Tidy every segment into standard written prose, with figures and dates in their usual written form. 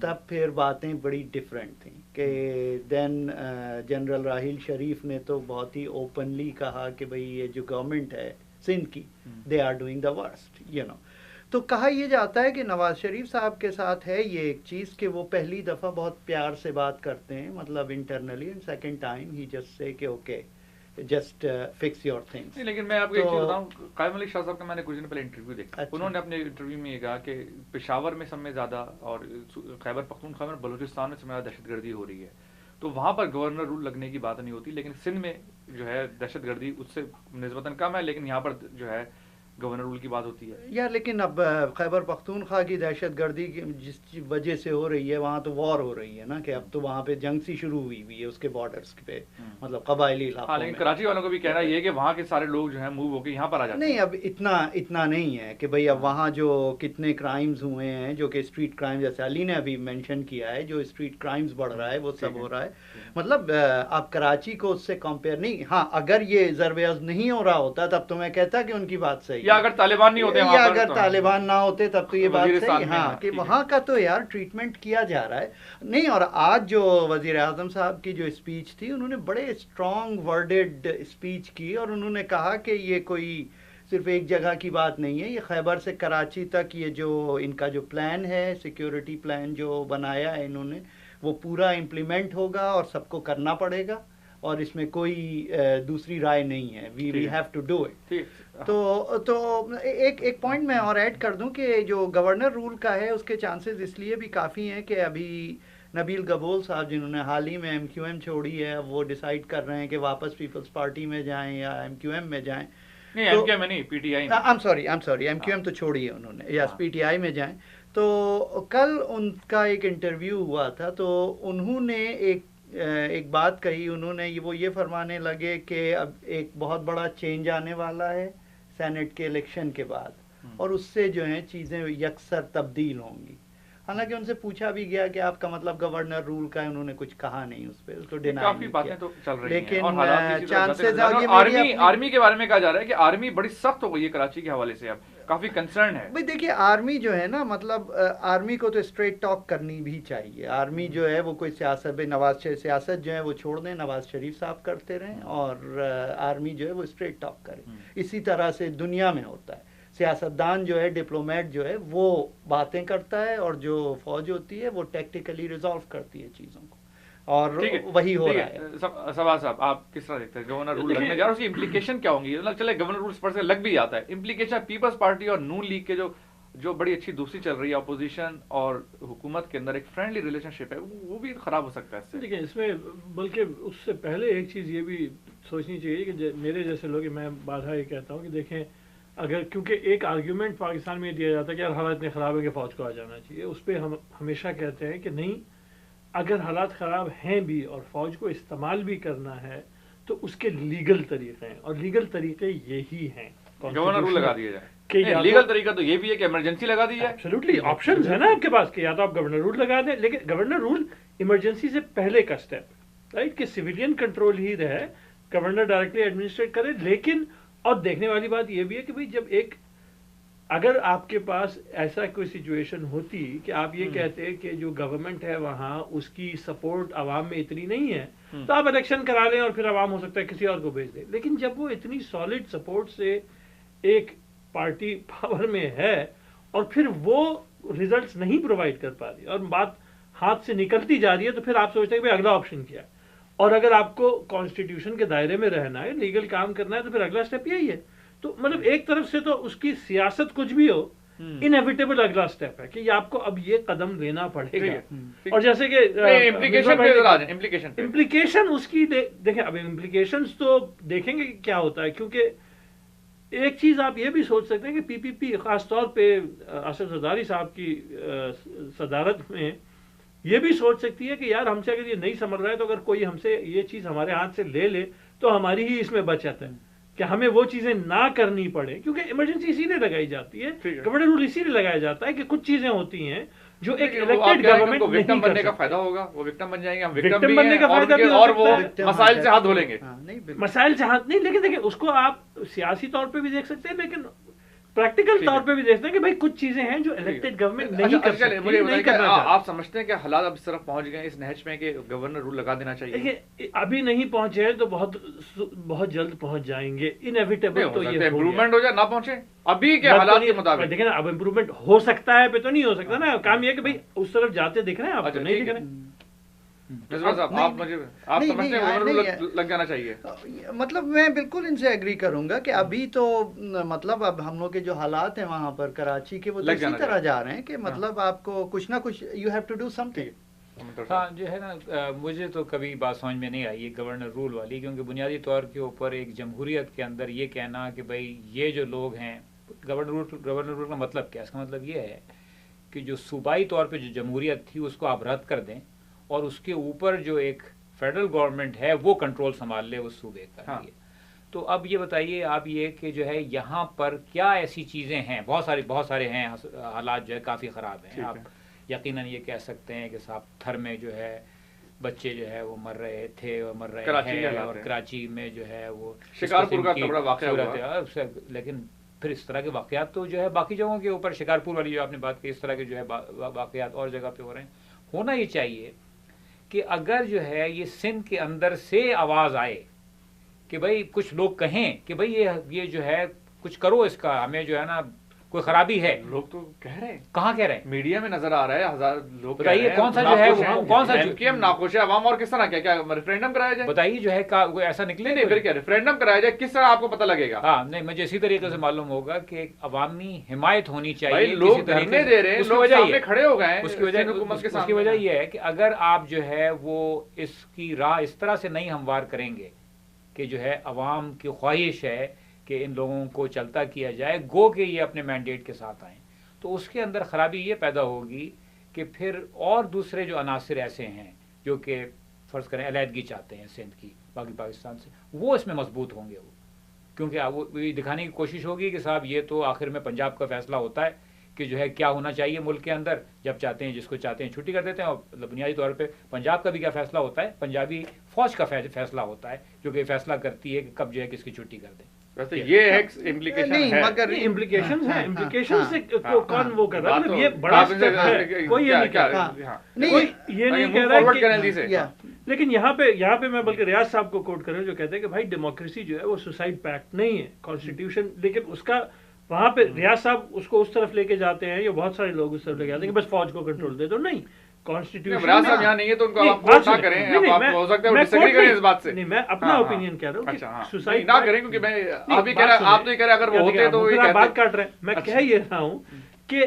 تب پھر باتیں بڑی ڈفرینٹ تھیں کہ دین جنرل راحیل شریف نے تو بہت ہی اوپنلی کہا کہ بھئی یہ جو گورنمنٹ ہے سندھ کی they are doing the worst تو کہا یہ جاتا ہے کہ نواز شریف صاحب کے ساتھ ہے یہ ایک چیز کہ وہ پہلی دفعہ بہت پیار سے بات کرتے ہیں مطلب انٹرنلی اینڈ سیکنڈ ٹائم ہی جسٹ سے کہ okay just fix your things. لیکن میں آپ کو ایک چیز بتاؤں, قائم ملک شاہ صاحب کا میں نے کچھ دن پہلے انٹرویو دیکھا, انہوں نے اپنے انٹرویو میں یہ کہا کہ پشاور میں سب میں زیادہ اور خیبر پختونخوا میں بلوچستان میں سب میں زیادہ دہشت گردی ہو رہی ہے, تو وہاں پر گورنر رول لگنے کی بات نہیں ہوتی, لیکن سندھ میں جو ہے دہشت گردی اس سے نسبتاً کم ہے, لیکن یہاں پر جو ہے گورنر رول کی بات ہوتی ہے. یار لیکن اب خیبر پختونخوا کی دہشت گردی جس وجہ سے ہو رہی ہے وہاں تو وار ہو رہی ہے نا, کہ اب تو وہاں پہ جنگ سی شروع ہوئی ہوئی ہے اس کے بارڈرز پہ, مطلب قبائلی علاقوں میں. لیکن کراچی والوں کو بھی کہنا یہ ہے کہ وہاں کے سارے لوگ جو ہیں موو ہو کے یہاں پر آ جاتے ہیں. نہیں اب اتنا نہیں ہے کہ بھئی اب وہاں جو کتنے کرائمز ہوئے ہیں جو کہ اسٹریٹ کرائم, جیسے علی نے ابھی مینشن کیا ہے, جو اسٹریٹ کرائمز بڑھ رہا ہے وہ سب ہو رہا ہے. مطلب آپ کراچی کو اس سے کمپیئر نہیں, ہاں اگر یہ ضرب عض نہیں ہو رہا ہوتا تب تو میں کہتا کہ ان کی بات صحیح, یا اگر طالبان نہیں ہوتے, یا اگر طالبان نہ ہوتے تب تو یہ بات صحیح, ہاں کہ وہاں کا تو یار ٹریٹمنٹ کیا جا رہا ہے. نہیں, اور آج جو وزیر اعظم صاحب کی جو اسپیچ تھی انہوں نے بڑے اسٹرانگ ورڈڈ اسپیچ کی, اور انہوں نے کہا کہ یہ کوئی صرف ایک جگہ کی بات نہیں ہے, یہ خیبر سے کراچی تک یہ جو ان کا جو پلان ہے, سیکیورٹی پلان جو بنایا ہے انہوں نے, وہ پورا امپلیمنٹ ہوگا اور سب کو کرنا پڑے گا, اور اس میں کوئی دوسری رائے نہیں ہے. We have to do it. تو ایک پوائنٹ میں اور ایڈ کر دوں کہ جو گورنر رول کا ہے اس کے چانسز اس لیے بھی کافی ہیں کہ ابھی نبیل گبول صاحب جنہوں نے حال ہی میں ایم کیو ایم چھوڑی ہے, وہ ڈیسائیڈ کر رہے ہیں کہ واپس پیپلز پارٹی میں جائیں یا ایم کیو ایم میں جائیں. نہیں, ایم کیو ایم میں نہیں, پی ٹی آئی میں. I'm sorry, M Q M تو چھوڑی ہے انہوں نے, یس پی ٹی آئی میں جائیں. تو کل ان کا ایک انٹرویو ہوا تھا, تو انہوں نے ایک بات کہی, انہوں نے وہ یہ فرمانے لگے کہ اب ایک بہت بڑا چینج آنے والا ہے سینٹ کے الیکشن کے بعد, اور اس سے جو ہیں چیزیں یکسر تبدیل ہوں گی. حالانکہ ان سے پوچھا بھی گیا کہ آپ کا مطلب گورنر رول کا ہے, انہوں نے کچھ کہا نہیں اس پہ, اس کو ڈینائی کافی باتیں تو چل رہی ہیں, لیکن چانسز آرمی کے بارے میں کہا جا رہا ہے کہ آرمی بڑی سخت ہو گئی ہے کراچی کے حوالے سے, اب کافی کنسرن ہے. بھائی دیکھیے آرمی جو ہے نا, مطلب آرمی کو تو اسٹریٹ ٹاک کرنی بھی چاہیے. آرمی جو ہے وہ کوئی سیاست سیاست جو ہے وہ چھوڑ دیں, نواز شریف صاحب کرتے رہیں, اور آرمی جو ہے وہ اسٹریٹ ٹاک کرے. اسی طرح سے دنیا میں ہوتا ہے, سیاستدان جو ہے, ڈپلومیٹ جو ہے وہ باتیں کرتا ہے, اور جو فوج ہوتی ہے وہ ٹیکٹیکلی ریزالو کرتی ہے چیزوں کو, اور وہی ہو رہا ہے. سوال صاحب آپ کس طرح دیکھتے ہیں گورنر رول لگنے جا رہا ہے, اس کی امپلیکیشن کیا ہوں گی؟ چلے گورنر رول پر سے لگ بھی جاتا ہے, امپلیکیشن پیپلز پارٹی اور نون لیگ کے جو بڑی اچھی دوستی چل رہی ہے اپوزیشن اور حکومت کے اندر ایک فرینڈلی ریلیشن شپ ہے, وہ بھی خراب ہو سکتا ہے اس سے. دیکھیں اس میں بلکہ اس سے پہلے ایک چیز یہ بھی سوچنی چاہیے کہ میرے جیسے لوگ, میں بادھا یہ کہتا ہوں کہ دیکھیں اگر, کیونکہ ایک آرگیومنٹ پاکستان میں دیا جاتا ہے کہ یار حالات اتنے خراب ہے کہ فوج کو آ جانا چاہیے, اس پہ ہم ہمیشہ کہتے ہیں کہ نہیں, اگر حالات خراب ہیں بھی اور فوج کو استعمال بھی کرنا ہے تو اس کے لیگل طریقے ہیں, اور لیگل طریقے یہی ہیں. گورنر رول لگا دیا جائے, لیگل طریقہ تو یہ بھی ہے کہ ایمرجنسی لگا دی جائے. ایبسلیوٹلی آپشنز ہیں نا آپ کے پاس کہ یا تو آپ گورنر رول لگا دیں, لیکن گورنر رول ایمرجنسی سے پہلے کا اسٹیپ, رائٹ, کہ سویلین کنٹرول ہی رہے, گورنر ڈائریکٹلی ایڈمنسٹریٹ کرے. لیکن اور دیکھنے والی بات یہ بھی ہے کہ بھئی جب اگر آپ کے پاس ایسا کوئی سچویشن ہوتی کہ آپ یہ کہتے کہ جو گورنمنٹ ہے وہاں اس کی سپورٹ عوام میں اتنی نہیں ہے, تو آپ الیکشن کرا لیں اور پھر عوام ہو سکتا ہے کسی اور کو بھیج دیں. لیکن جب وہ اتنی سالڈ سپورٹ سے ایک پارٹی پاور میں ہے اور پھر وہ ریزلٹس نہیں پرووائڈ کر پا رہی اور بات ہاتھ سے نکلتی جا رہی ہے, تو پھر آپ سوچتے ہیں کہ اگلا آپشن کیا ہے. اور اگر آپ کو کانسٹیٹیوشن کے دائرے میں رہنا ہے, لیگل کام کرنا ہے, تو پھر اگلا سٹیپ یہی ہے. تو مطلب ایک طرف سے تو اس کی سیاست کچھ بھی ہو, انیویٹیبل اگلا سٹیپ ہے کہ آپ کو اب یہ قدم لینا پڑے گا. اور جیسے کہ امپلیکیشن اس کی دیکھیں, اب امپلیکیشنز تو دیکھیں گے کیا ہوتا ہے, کیونکہ ایک چیز آپ یہ بھی سوچ سکتے ہیں کہ پی پی پی خاص طور پہ اسد زرداری صاحب کی صدارت میں یہ بھی سوچ سکتی ہے کہ یار ہم سے اگر یہ نہیں سمجھ رہا ہے, تو اگر کوئی ہم سے یہ چیز ہمارے ہاتھ سے لے لے تو ہماری ہی اس میں بچت ہے کہ ہمیں وہ چیزیں نہ کرنی پڑے, کیونکہ ایمرجنسی اسی لیے لگائی جاتی ہے, گورنر رول اسی لیے لگایا جاتا ہے کہ کچھ چیزیں ہوتی ہیں جو ایک الیکٹڈ گورنمنٹ نہیں وکٹم بننے کا فائدہ ہوگا, وہ وکٹم بن جائیں گے, ہم وکٹم بننے کا فائدہ بھی, اور وہ مسائل سے ہاتھ دھو لیں گے. مسائل سے ہاتھ نہیں, لیکن دیکھیں اس کو آپ سیاسی طور پہ بھی دیکھ سکتے ہیں, لیکن پریکٹیکل طور پہ بھی دیکھتے ہیں کہ بھائی کچھ چیزیں ہیں جو الیکٹڈ گورنمنٹ نہیں کر سکتی، مجھے نہیں کرنا چاہتی۔ آپ سمجھتے ہیں کہ حالات اب اس طرف پہنچ گئے اس نہج میں کہ گورنر رول لگا دینا چاہیے؟ دیکھیے ابھی نہیں پہنچے تو بہت جلد پہنچ جائیں گے، انیویٹیبل تو یہ امپروومنٹ ہو جائے نہ پہنچے ابھی کے حالات کے مطابق۔ دیکھیں نا اب امپروومنٹ ہو سکتا ہے پہ تو نہیں ہو سکتا نا، کام یہ ہے کہ بھائی اس طرف جاتے دکھ رہے ہیں آپ کو نہیں دکھ رہے ہیں۔ آپ سمجھتے ہیں لگ جانا چاہیے؟ مطلب میں بالکل ان سے ایگری کروں گا کہ ابھی تو مطلب اب ہم لوگ کے جو حالات ہیں وہاں پر کراچی کے وہ اسی طرح جا رہے ہیں کہ مطلب آپ کو کچھ نہ کچھ you have to do something. ہاں جو ہے نا مجھے تو کبھی بات سمجھ میں نہیں آئی گورنر رول والی، کیونکہ بنیادی طور کے اوپر ایک جمہوریت کے اندر یہ کہنا کہ بھائی یہ جو لوگ ہیں گورنر رول کا مطلب کیا؟ اس کا مطلب یہ ہے کہ جو صوبائی طور پہ جو جمہوریت تھی اس کو آپ رد کر دیں اور اس کے اوپر جو ایک فیڈرل گورنمنٹ ہے وہ کنٹرول سنبھال لے اس صوبے کا۔ تو اب یہ بتائیے آپ یہ کہ جو ہے یہاں پر کیا ایسی چیزیں ہیں، بہت سارے ہیں حالات جو ہے کافی خراب ہیں۔ آپ یقیناً یہ کہہ سکتے ہیں کہ صاحب تھر میں جو ہے بچے جو ہے وہ مر رہے تھے اور مر رہے ہیں، اور کراچی میں جو ہے وہ شکارپور کا بڑا واقعہ ہوا، لیکن پھر اس طرح کے واقعات تو جو ہے باقی جگہوں کے اوپر، شکارپور والی جو آپ نے بات کی، اس طرح کے جو ہے واقعات اور جگہ پہ ہو رہے ہیں۔ ہونا یہ چاہیے کہ اگر جو ہے یہ سندھ کے اندر سے آواز آئے کہ بھائی کچھ لوگ کہیں کہ بھائی یہ جو ہے کچھ کرو، اس کا ہمیں جو ہے نا کوئی خرابی ہے۔ لوگ تو کہہ رہے ہیں، کہاں کہہ رہے ہیں؟ میڈیا میں نظر آ رہا ہے، ہزار لوگ بتائیے کون سا جو ہے کون سا ناخوش ہے عوام، اور کس طرح کیا ریفرینڈم کرایا جائے؟ بتائیے جو ہے ایسا نکلے نہیں پھر کیا ریفرینڈم کرایا جائے، کس طرح آپ کو پتہ لگے گا؟ ہاں نہیں، مجھے اسی طریقے سے معلوم ہوگا کہ ایک عوامی حمایت ہونی چاہیے، لوگ دھرنے دے رہے ہیں، لوگ سامنے کھڑے ہو گئے ہیں، اس کی وجہ یہ ہے کہ اگر آپ جو ہے وہ اس کی راہ اس طرح سے نہیں ہموار کریں گے کہ جو ہے عوام کی خواہش ہے کہ ان لوگوں کو چلتا کیا جائے، گو کہ یہ اپنے مینڈیٹ کے ساتھ آئیں، تو اس کے اندر خرابی یہ پیدا ہوگی کہ پھر اور دوسرے جو عناصر ایسے ہیں جو کہ فرض کریں علیحدگی چاہتے ہیں سندھ کی باقی پاکستان سے، وہ اس میں مضبوط ہوں گے، وہ کیونکہ وہ دکھانے کی کوشش ہوگی کہ صاحب یہ تو آخر میں پنجاب کا فیصلہ ہوتا ہے کہ جو ہے کیا ہونا چاہیے ملک کے اندر، جب چاہتے ہیں جس کو چاہتے ہیں چھٹی کر دیتے ہیں، اور بنیادی طور پہ پنجاب کا بھی کیا فیصلہ ہوتا ہے، پنجابی فوج کا فیصلہ ہوتا ہے جو کہ فیصلہ کرتی ہے کہ کب جو ہے کس کی چھٹی کر دیں۔ ویسے یہ امپلیکیشن ہے، مگر امپلیکیشن ہے، امپلیکیشن سے کون وہ کر رہا ہے، یہ بڑا اسٹیپ ہے، کوئی یہ نہیں کہہ رہا ہے۔ لیکن یہاں پہ میں بلکہ ریاض صاحب کو کوٹ کروں جو کہتے ہیں کہ بھائی ڈیموکریسی جو ہے وہ سوسائڈ پیکٹ نہیں ہے، کانسٹیٹیوشن، لیکن اس کا وہاں پہ ریاض صاحب اس کو اس طرف لے کے جاتے ہیں، یا بہت سارے لوگ اس طرف لے کے جاتے ہیں کہ بس فوج کو کنٹرول دے دو، نہیں، کانسٹیٹیوشن یہاں نہیں ہے تو ان کو آپ ووٹ نہ کریں، ہو سکتا ہے ڈسیگری کریں اس بات سے۔ نہیں، میں اپنا اوپینین کہہ رہا ہوں کہ سوسائڈ نہ کریں، کیونکہ میں آپ بھی کہہ رہا ہوں، آپ تو یہ کہہ رہے اگر وہ ہوتے تو یہ بات کاٹ رہے ہیں، میں کہہ یہ رہا ہوں کہ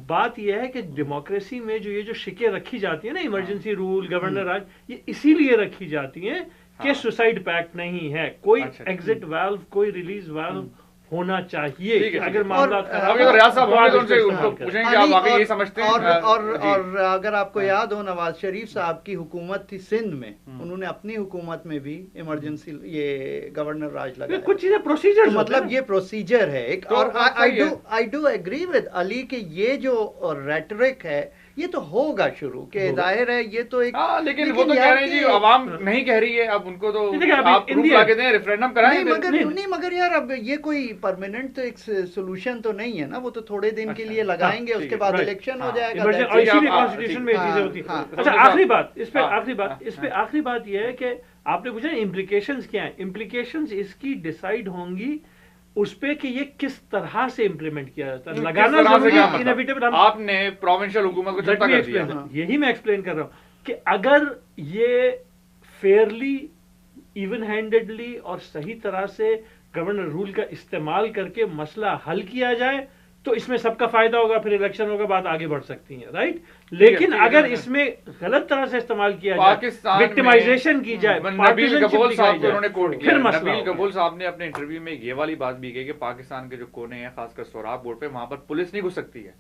بات یہ ہے کہ ڈیموکریسی میں جو شکیں رکھی جاتی ہیں نا، ایمرجنسی رول، گورنر راج، یہ اسی لیے رکھی جاتی ہیں کہ سوسائڈ پیکٹ نہیں ہے، کوئی ایگزٹ والو، کوئی ریلیز والو ہونا چاہیے۔ اگر معاملات اور اگر آپ کو یاد ہو نواز شریف صاحب کی حکومت تھی سندھ میں، انہوں نے اپنی حکومت میں بھی ایمرجنسی یہ گورنر راج لگایا، کچھ چیزیں پروسیجر، مطلب یہ پروسیجر ہے ایک۔ اور آئی ڈو ایگری ود علی کہ یہ جو ریٹرک ہے یہ تو ہوگا شروع، کہ ظاہر ہے یہ تو ایک، لیکن وہ تو کہہ رہے ہیں جی عوام نہیں کہہ رہی ہے، اب ان کو تو آپ پروف لا کے دیں، ریفرینڈم کرائیں۔ مگر یار اب یہ کوئی پرماننٹ ایک سولوشن تو نہیں ہے نا، وہ تو تھوڑے دن کے لیے لگائیں گے، اس کے بعد الیکشن ہو جائے گا، اسی لیے کانسٹیٹیوشن میں یہ چیزیں ہوتی ہیں۔ اچھا آخری بات یہ ہے کہ آپ نے پوچھا امپلیکیشنز کیا ہیں، امپلیکیشنز اس کی ڈیسائیڈ ہوں گی اس پہ کہ یہ کس طرح سے امپلیمنٹ کیا جاتا ہے، لگانا ضروری ہے، انیویٹیبل۔ آپ نے پروونشل حکومت کو چلتا کر دیا، یہی میں ایکسپلین کر رہا ہوں کہ اگر یہ فیئرلی، ایون ہینڈڈلی اور صحیح طرح سے گورنر رول کا استعمال کر کے مسئلہ حل کیا جائے تو اس میں سب کا فائدہ ہوگا، پھر الیکشن ہوگا، بات آگے بڑھ سکتی ہے، رائٹ۔ لیکن اگر اس میں غلط طرح سے استعمال کیا جائے، وکٹمائزیشن کی جائے، نبیل گبول صاحب کو انہوں نے کوٹ کیا، نبیل گبول صاحب نے اپنے انٹرویو میں یہ والی بات بھی کہی کہ پاکستان کے جو کونے ہیں خاص کر سوراب بورڈ پہ، وہاں پر پولیس نہیں گھس سکتی ہے،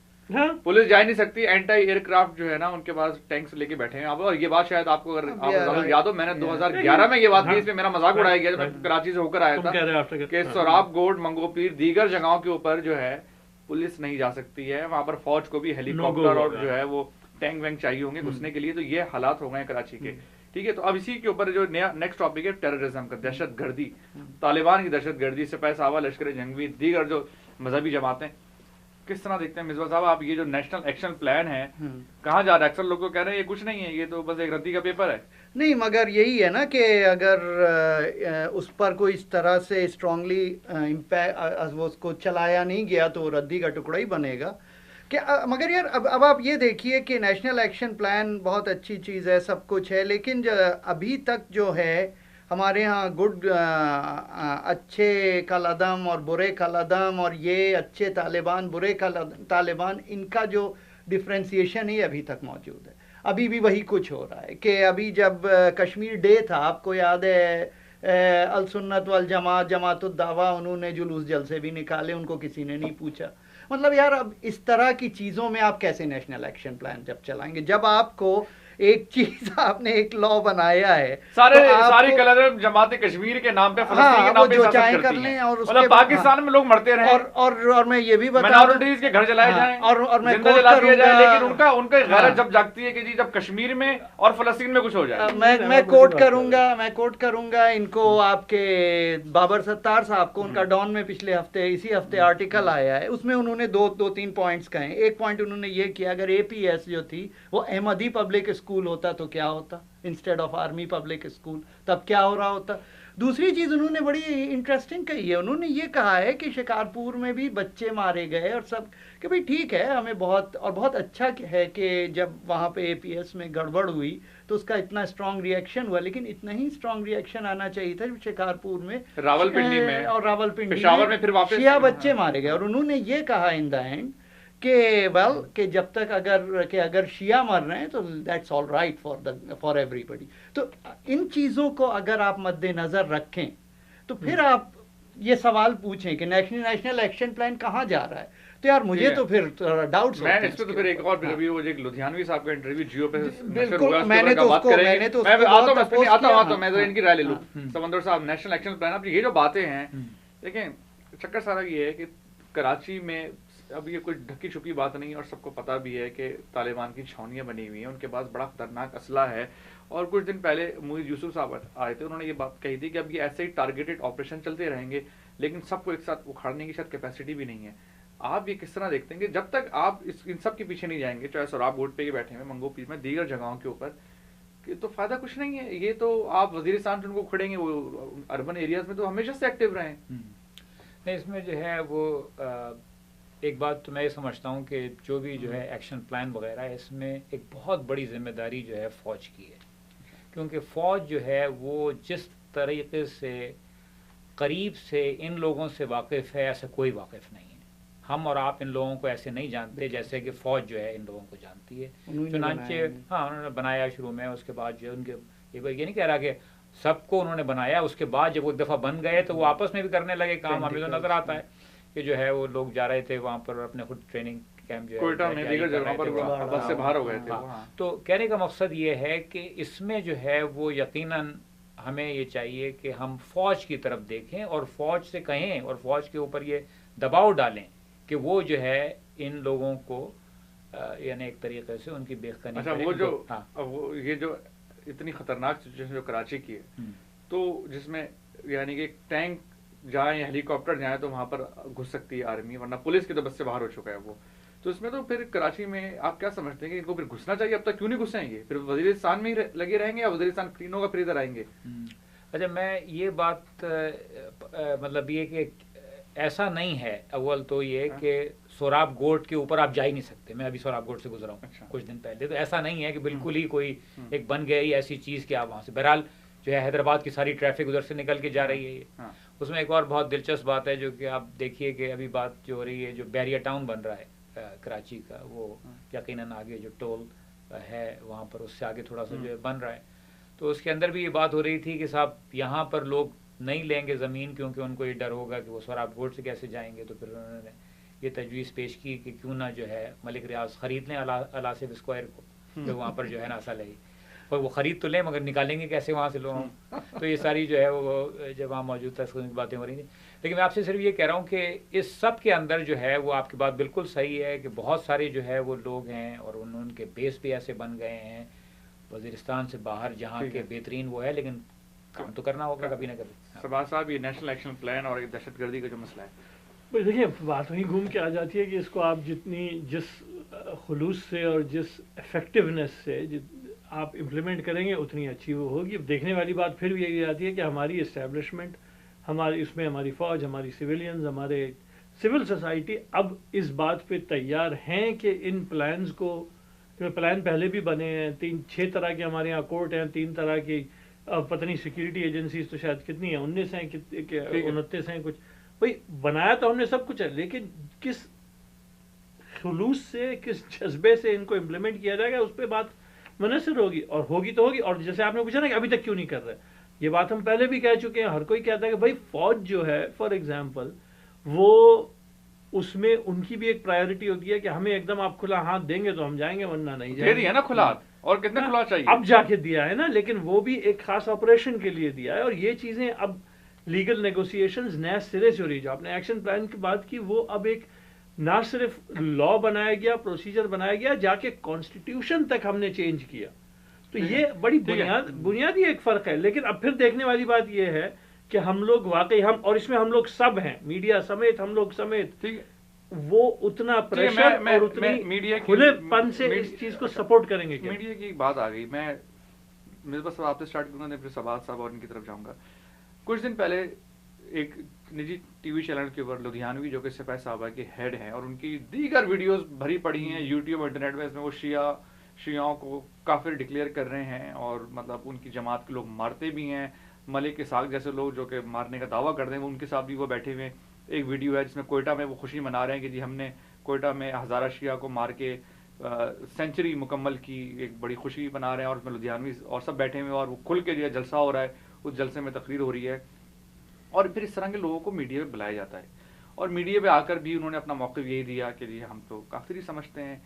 پولیس جا نہیں سکتی، اینٹی ایئر کرافٹ جو ہے نا ان کے پاس ٹینکس لے کے بیٹھے ہیں۔ اور یہ بات شاید آپ کو اگر یاد ہو، میں نے 2011 میں یہ بات کی، اس میں میرا مذاق اڑایا گیا جب میں کراچی سے ہو کر آیا تھا کہ سوراب گوڈ، منگو پیر، دیگر جگہوں کے اوپر جو ہے پولیس نہیں جا سکتی ہے، وہاں پر فوج کو بھی ہیلی کاپٹر اور جو ہے وہ ٹینک وینک چاہیے ہوں گے گھسنے کے لیے۔ تو یہ حالات ہو گئے کراچی کے، ٹھیک ہے۔ تو اب اسی کے اوپر جو نیکسٹ ٹاپک ہے ٹیررزم کا، دہشت گردی، طالبان کی دہشت گردی، سپاہی سالار، لشکر جنگی، دیگر جو مذہبی جماعتیں. کس طرح دیکھتے ہیں مصباح صاحب آپ یہ جو نیشنل ایکشن پلان ہے کہاں جا رہا ہے؟ اکثر لوگ کہہ رہے ہیں یہ کچھ نہیں ہے، یہ تو بس ایک ردی کا پیپر ہے. نہیں، مگر یہی ہے نا کہ اگر اس پر کوئی اس طرح سے اسٹرانگلی اس کو چلایا نہیں گیا تو ردی کا ٹکڑا ہی بنے گا. کہ مگر یار اب آپ یہ دیکھیے کہ نیشنل ایکشن پلان بہت اچھی چیز ہے، سب کچھ ہے، لیکن ابھی تک جو ہے ہمارے ہاں اچھے کالعدم اور برے کالعدم، اور یہ اچھے طالبان برے طالبان، ان کا جو ڈفرینسیشن ہی ابھی تک موجود ہے. ابھی بھی وہی کچھ ہو رہا ہے کہ ابھی جب کشمیر ڈے تھا، آپ کو یاد ہے السنت والجماعت، جماعت الدعویٰ، انہوں نے جلوس جلسے بھی نکالے، ان کو کسی نے نہیں پوچھا. مطلب یار اب اس طرح کی چیزوں میں آپ کیسے نیشنل ایکشن پلان جب چلائیں گے؟ جب آپ کو ایک چیز آپ نے ایک لا بنایا ہے، ساری کلر جماعت کشمیر کے نام پہ، فلسطین کے نام پہ جو چاہیں کر لیں، اور مطلب پاکستان میں لوگ مرتے رہے، اور میں یہ بھی بتا مائنورٹیز کے گھر جلائے جائیں اور میں زندہ جلا دیا جائے، لیکن ان کا غیرت جب جاگتی ہے کہ جی جب کشمیر میں اور فلسطین میں کچھ ہو جائے. میں کوٹ کروں گا ان کو، آپ کے بابر ستار صاحب کو، ان کا ڈان میں پچھلے ہفتے اسی ہفتے آرٹیکل آیا ہے، اس میں انہوں نے دو تین پوائنٹس کہے. ایک پوائنٹ انہوں نے یہ کیا، اگر اے پی ایس جو تھی وہ احمدی پبلک اسکول ہوتا تو کیا ہوتا، instead of army public school, تب کیا ہو رہا ہوتا. دوسری چیز انہوں نے بڑی انٹرسٹنگ کہی ہے، انہوں نے یہ کہا ہے کہ شکارپور میں بھی بچے مارے گئے اور سب، کہ بھئی ٹھیک ہے، ہمیں بہت اچھا ہے کہ جب وہاں پہ اے پی ایس میں گڑبڑ ہوئی تو اس کا اتنا اسٹرانگ ریئیکشن ہوا، لیکن اتنا ہی اسٹرانگ ریئیکشن آنا چاہیے تھا شکارپور میں، راولپنڈی میں اور راولپنڈی پشاور میں پھر واپس شیعہ بچے مارے گئے. اور انہوں نے یہ کہا ان دا اینڈ کہ جب تک اگر شیعہ مر رہے ہیں تو that's all right for everybody. تو ان چیزوں کو اگر آپ مد نظر رکھیں تو پھر آپ یہ سوال پوچھیں کہ نیشنل ایکشن پلان کہاں جا رہا ہے، تو یار مجھے تو پھر ڈاؤٹس ہوتے ہیں. میں اس پہ تو پھر ایک اور لدھیانوی صاحب کا انٹرویو جیو پہ بالکل، میں نے تو میں ان کی رائے لے لوں. سمندر صاحب، نیشنل ایکشن پلان، اب یہ جو باتیں ہیں، دیکھیں چکر سارا یہ ہے کہ کراچی میں اب یہ کوئی ڈھکی چھپی بات نہیں، اور سب کو پتا بھی ہے کہ طالبان کی چھاونیاں بنی ہوئی ہیں، ان کے پاس بڑا خطرناک اسلحہ ہے. اور کچھ دن پہلے محیط یوسف صاحب آئے تھے، انہوں نے یہ بات کہی تھی کہ اب یہ ایسے ہی ٹارگیٹڈ آپریشن چلتے رہیں گے، لیکن سب کو ایک ساتھ اکھاڑنے کی شاید کیپیسٹی بھی نہیں ہے. آپ یہ کس طرح دیکھتے ہیں کہ جب تک آپ ان سب کے پیچھے نہیں جائیں گے، چاہے سوراب گوٹ پہ بیٹھے ہوئے، منگو پیس میں، دیگر جگہوں کے اوپر، کہ تو فائدہ کچھ نہیں ہے. یہ تو آپ وزیرستان سے ان کو کھڑیں گے، وہ اربن ایریاز میں تو ہمیشہ سے ایکٹیو رہیں. نہیں، اس میں جو ہے وہ ایک بات تو میں یہ سمجھتا ہوں کہ جو بھی جو ہے ایکشن پلان وغیرہ ہے، اس میں ایک بہت بڑی ذمہ داری جو ہے فوج کی ہے، کیونکہ فوج جو ہے وہ جس طریقے سے قریب سے ان لوگوں سے واقف ہے، ایسا کوئی واقف نہیں ہے. ہم اور آپ ان لوگوں کو ایسے نہیں جانتے جیسے کہ فوج جو ہے ان لوگوں کو جانتی ہے. چنانچہ انہوں نے بنایا شروع میں، اس کے بعد جو ان کے یہ نہیں کہہ رہا کہ سب کو انہوں نے بنایا، اس کے بعد جب وہ ایک دفعہ بن گئے تو وہ آپس میں بھی کرنے لگے کام. ہمیں تو نظر آتا ہے کہ جو ہے وہ لوگ جا رہے تھے وہاں پر اپنے خود ٹریننگ کیمپ جو ہے بس سے باہر ہو گئے تھے. تو کہنے کا مقصد یہ ہے کہ اس میں جو ہے وہ یقیناً ہمیں یہ چاہیے کہ ہم فوج کی طرف دیکھیں اور فوج سے کہیں اور فوج کے اوپر یہ دباؤ ڈالیں کہ وہ جو ہے ان لوگوں کو یعنی ایک طریقے سے ان کی بےخانی. اچھا، وہ یہ جو اتنی خطرناک سچویشن جو کراچی کی ہے، تو جس میں یعنی کہ ٹینک جائیں یا ہیلی کاپٹر جائیں تو وہاں پر گھس سکتی ہے آرمی، ورنہ پولیس کی تو بس سے باہر ہو چکا ہے وہ. تو اس میں تو پھر کراچی میں آپ کیا سمجھتے ہیں کہ ان کو پھر گھسنا چاہیے؟ اب تک کیوں نہیں گھسیں گے؟ پھر وزیرستان میں ہی لگے رہیں گے یا وزیرستان کلین ہوگا پھر ادھر آئیں گے؟ اچھا، میں یہ بات مطلب یہ کہ ایسا نہیں ہے. اول تو یہ کہ سوراب گوٹ کے اوپر آپ جا ہی نہیں سکتے. میں ابھی سوراب گوٹ سے گزرا ہوں کچھ دن پہلے، تو ایسا نہیں ہے کہ بالکل ہی کوئی ایک بن گئی ایسی چیز کہ آپ وہاں سے. بہرحال جو ہے حیدرآباد کی ساری ٹریفک ادھر سے نکل کے جا رہی ہے. یہ اس میں ایک اور بہت دلچسپ بات ہے جو کہ آپ دیکھیے کہ ابھی بات جو ہو رہی ہے، جو بیریا ٹاؤن بن رہا ہے کراچی کا، وہ یقیناً آگے جو ٹول ہے وہاں پر اس سے آگے تھوڑا سا جو ہے بن رہا ہے. تو اس کے اندر بھی یہ بات ہو رہی تھی کہ صاحب یہاں پر لوگ نہیں لیں گے زمین، کیونکہ ان کو یہ ڈر ہوگا کہ وہ سوراب گوٹ سے کیسے جائیں گے. تو پھر انہوں نے یہ تجویز پیش کی کہ کیوں نہ جو ہے ملک ریاض خرید لیں الاسف اسکوائر کو، جو وہاں پر جو ہے ناسا لگی، پر وہ خرید تو لیں مگر نکالیں گے کیسے وہاں سے لوگوں. تو یہ ساری جو ہے وہ جب وہاں موجود تھا باتیں ہو رہی تھیں. لیکن میں آپ سے صرف یہ کہہ رہا ہوں کہ اس سب کے اندر جو ہے وہ آپ کی بات بالکل صحیح ہے کہ بہت سارے جو ہے وہ لوگ ہیں اور ان کے بیس بھی ایسے بن گئے ہیں وزیرستان سے باہر جہاں کے بہترین وہ ہے، لیکن کام تو کرنا ہوگا کبھی نہ کبھی. سربراز صاحب، یہ نیشنل ایکشن پلان اور دہشت گردی کا جو مسئلہ ہے، دیکھیے بات وہیں گھوم کے آ جاتی ہے کہ اس کو آپ جس خلوص سے اور جس افیکٹونیس سے آپ امپلیمنٹ کریں گے اتنی اچھی وہ ہوگی. دیکھنے والی بات پھر بھی یہی آتی ہے کہ ہماری اسٹیبلشمنٹ، اس میں ہماری فوج، ہماری سویلینز، ہمارے سول سوسائٹی اب اس بات پہ تیار ہیں کہ ان پلانز کو، پلان پہلے بھی بنے ہیں، 6 طرح کے ہمارے یہاں کورٹ ہیں، 3 طرح کی پتہ نہیں سیکورٹی ایجنسیز تو شاید کتنی ہیں، 19 ہیں 29 ہیں کچھ. بھائی بنایا تو ہم نے سب کچھ ہے، لیکن کس خلوص سے، کس جذبے سے ان کو امپلیمنٹ کیا جائے گا اس پہ بات منحصر ہوگی. اور ہوگی تو ہوگی. اور جیسے آپ نے پوچھا نا کہ ابھی تک کیوں نہیں کر رہے، یہ بات ہم پہلے بھی کہہ چکے ہیں. ہر کوئی کہتا ہے کہ بھائی فوج جو ہے فار ایگزامپل، وہ اس میں ان کی بھی ایک پرائیورٹی ہوتی ہے کہ ہمیں ایک دم آپ کھلا ہاتھ دیں گے تو ہم جائیں گے، ورنہ نہیں جائیں گے. نا کھلا ہاتھ، اور کتنا کھلا چاہیے اب جا کے دیا ہے نا، لیکن وہ بھی ایک خاص آپریشن کے لیے دیا ہے. اور یہ چیزیں اب لیگل نیگوسیشنز نئے سرے سے ہو رہی ہے. جو آپ نے ایکشن پلان کی بات کی، وہ اب ایک نہ صرف لا بنایا گیا، پروسیجر بنایا گیا، جا کے کانسٹیٹیوشن تک ہم نے چینج کیا. تو یہ بڑی بنیادی ایک فرق ہے. لیکن اب پھر دیکھنے والی بات یہ ہے کہ ہم لوگ واقعی اور اس میں ہم لوگ سب ہیں، میڈیا سمیت، ہم لوگ سمیت، وہ اتنا پریشر اور اتنی کھلے پن سے اس چیز کو سپورٹ کریں گے. میڈیا کی بات آ گئی، میں بس آپ سے اسٹارٹ کروں گا، پھر سبات صاحب اور ان کی طرف جاؤں گا. کچھ دن پہلے ایک نجی ٹی وی چینل کے اوپر لدھیانوی جو کہ سپاہی صحابہ کے ہیڈ ہیں، اور ان کی دیگر ویڈیوز بھری پڑی ہیں یوٹیوب اور انٹرنیٹ میں، اس میں وہ شیعوں کو کافر ڈکلیئر کر رہے ہیں، اور مطلب ان کی جماعت کے لوگ مارتے بھی ہیں. ملک اسحاق جیسے لوگ جو کہ مارنے کا دعویٰ کرتے ہیں، ان کے ساتھ بھی وہ بیٹھے ہوئے. ایک ویڈیو ہے جس میں کوئٹہ میں وہ خوشی منا رہے ہیں کہ جی ہم نے کوئٹہ میں ہزارہ شیعہ کو مار کے سینچری مکمل کی، ایک بڑی خوشی منا رہے ہیں. اور اس میں لدھیانوی اور سب بیٹھے ہوئے، اور وہ کھل کے جو جلسہ ہو رہا ہے، اس جلسے میں تقریر ہو رہی ہے. اور پھر اس طرح کے لوگوں کو میڈیا پہ بلایا جاتا ہے، اور میڈیا پہ آ کر بھی انہوں نے اپنا موقف یہی دیا کہ جی ہم تو کافر ہی سمجھتے ہیں.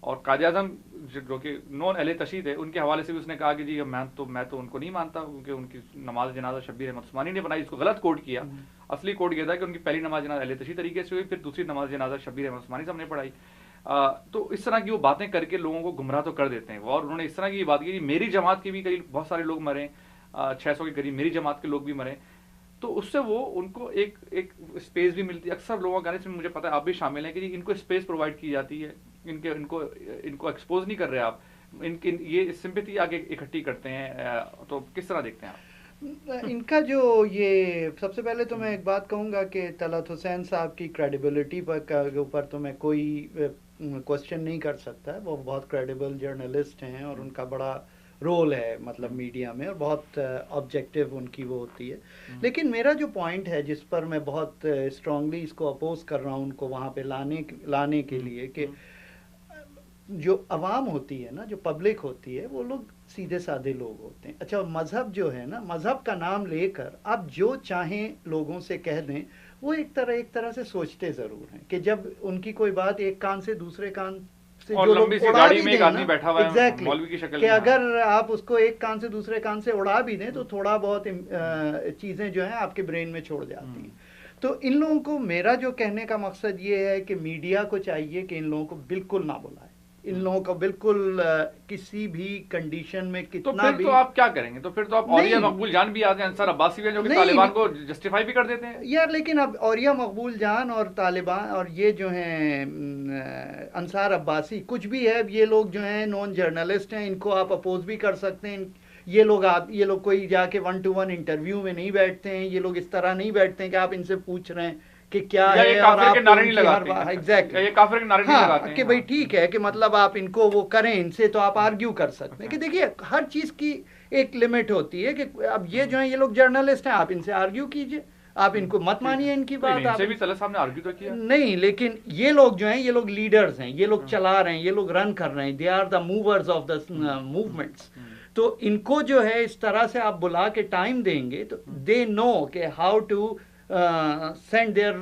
اور قائد اعظم جو کہ نون اہل تشیع تھے، ان کے حوالے سے بھی اس نے کہا کہ جی میں تو ان کو نہیں مانتا، کیونکہ ان کی نماز جنازہ شبیر احمد عثمانی نے بنائی. اس کو غلط کوٹ کیا. اصلی کوٹ یہ تھا کہ ان کی پہلی نماز جنازہ اہل تشیع طریقے سے ہوئی، پھر دوسری نماز جنازہ شبیر احمد عثمانی صاحب نے پڑھائی. تو اس طرح کی وہ باتیں کر کے لوگوں کو گمراہ تو کر دیتے ہیں. اور انہوں نے اس طرح کی بات کی، میری جماعت کے بھی قریب بہت سارے لوگ مرے، 600 کے قریب میری جماعت کے لوگ بھی مرے. تو اس سے وہ ان کو ایک اسپیس بھی ملتی ہے. اکثر لوگوں کا مجھے پتا ہے آپ بھی شامل ہیں کہ ان کو اسپیس پرووائڈ کی جاتی ہے، ان کو ایکسپوز نہیں کر رہے آپ، یہ سمپیتھی آگے اکٹھی کرتے ہیں. تو کس طرح دیکھتے ہیں آپ ان کا جو یہ؟ سب سے پہلے تو میں ایک بات کہوں گا کہ طلعت حسین صاحب کی کریڈیبلٹی کے اوپر تو میں کوئی کوشچن نہیں کر سکتا. وہ بہت کریڈیبل جرنلسٹ ہیں، اور ان کا بڑا رول ہے مطلب میڈیا میں، اور بہت آبجیکٹیو ان کی وہ ہوتی ہے. لیکن میرا جو پوائنٹ ہے جس پر میں بہت اسٹرانگلی اس کو اپوز کر رہا ہوں ان کو وہاں پہ لانے کے لیے، کہ جو عوام ہوتی ہے نا، جو پبلک ہوتی ہے، وہ لوگ سیدھے سادے لوگ ہوتے ہیں. اچھا مذہب جو ہے نا، مذہب کا نام لے کر آپ جو چاہیں لوگوں سے کہہ دیں، وہ ایک طرح سے سوچتے ضرور ہیں کہ جب ان کی کوئی بات ایک کان سے دوسرے کان سے جو لوگ اڑا بھی دیں نا، ایگزیکٹلی، کہ اگر آپ اس کو ایک کان سے دوسرے کان سے اڑا بھی دیں تو تھوڑا بہت چیزیں جو ہیں آپ کے برین میں چھوڑ جاتی ہیں. تو ان لوگوں کو میرا جو کہنے کا مقصد یہ ہے کہ میڈیا کو چاہیے کہ ان لوگوں کو بالکل نہ بلائے، ان لوگوں کو بالکل کسی بھی کنڈیشن میں کتنا بھی. تو آپ کیا کریں گے؟ تو پھر تو آپ اولیاء مقبول جان بھی آتے ہیں، انصار عباسی بھی جو کہ طالبان کو جسٹیفائی بھی کر دیتے ہیں یار. لیکن اب اولیاء مقبول جان اور طالبان اور یہ جو ہیں انصار عباسی کچھ بھی ہے، یہ لوگ جو ہیں نون جرنلسٹ ہیں، ان کو آپ اپوز بھی کر سکتے ہیں. یہ لوگ کوئی جا کے 1-to-1 انٹرویو میں نہیں بیٹھتے ہیں، یہ لوگ اس طرح نہیں بیٹھتے ہیں کہ آپ ان سے پوچھ رہے ہیں کہ کیا ہے، اور آپ کہ بھائی ٹھیک ہے کہ مطلب آپ ان کو وہ کریں، ان سے تو آپ آرگیو کر سکتے ہیں. کہ دیکھیے ہر چیز کی ایک لمٹ ہوتی ہے، کہ اب یہ جو ہیں یہ لوگ جرنلسٹ ہیں، آپ ان سے آرگیو کیجئے، آپ ان کو مت مانیے ان کی بات. ان سے بھی طلعت صاحب نے آرگیو تو کیا نہیں، لیکن یہ لوگ جو ہیں یہ لوگ لیڈرز ہیں، یہ لوگ چلا رہے ہیں، یہ لوگ رن کر رہے ہیں، they are the movers of the movements. تو ان کو جو ہے اس طرح سے آپ بلا کے ٹائم دیں گے تو دے نو کہ how to send their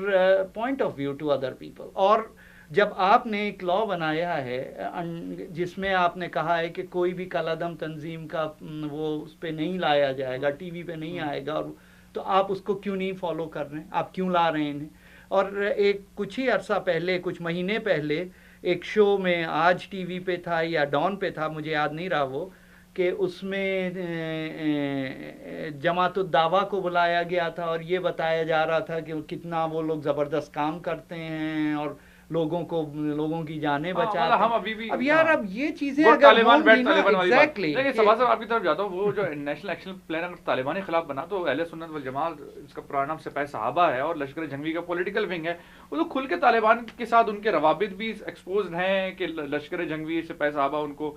point of view to other people. اور جب آپ نے ایک لا بنایا ہے جس میں آپ نے کہا ہے کہ کوئی بھی کالعدم تنظیم کا وہ اس پہ نہیں لایا جائے گا، ٹی وی پہ نہیں آئے گا، اور تو آپ اس کو کیوں نہیں فالو کر رہے ہیں؟ آپ کیوں لا رہے ہیں انہیں؟ اور ایک کچھ ہی عرصہ پہلے، کچھ مہینے پہلے ایک شو میں آج ٹی وی پہ تھا یا ڈان پہ تھا، مجھے یاد نہیں رہا وہ، کہ اس میں جماعت الدعویٰ کو بلایا گیا تھا اور یہ بتایا جا رہا تھا کہ کتنا وہ لوگ زبردست کام کرتے ہیں اور لوگوں کی جانیں بچاتے ہیں. ہم ابھی بھی اب یار اب یہ چیزیں طالبان سبا سے آپ کی طرف جاتا ہوں, وہ جو نیشنل ایکشن پلان اگر طالبان کے خلاف بنا تو اہل سنت والجماعت, اس کا پرانا نام سپاہ صحابہ ہے اور لشکر جنگی کا پولیٹیکل ونگ ہے, وہ تو کھل کے طالبان کے ساتھ ان کے روابط بھی ایکسپوزڈ ہیں کہ لشکر جنگی سپاہ صحابہ ان کو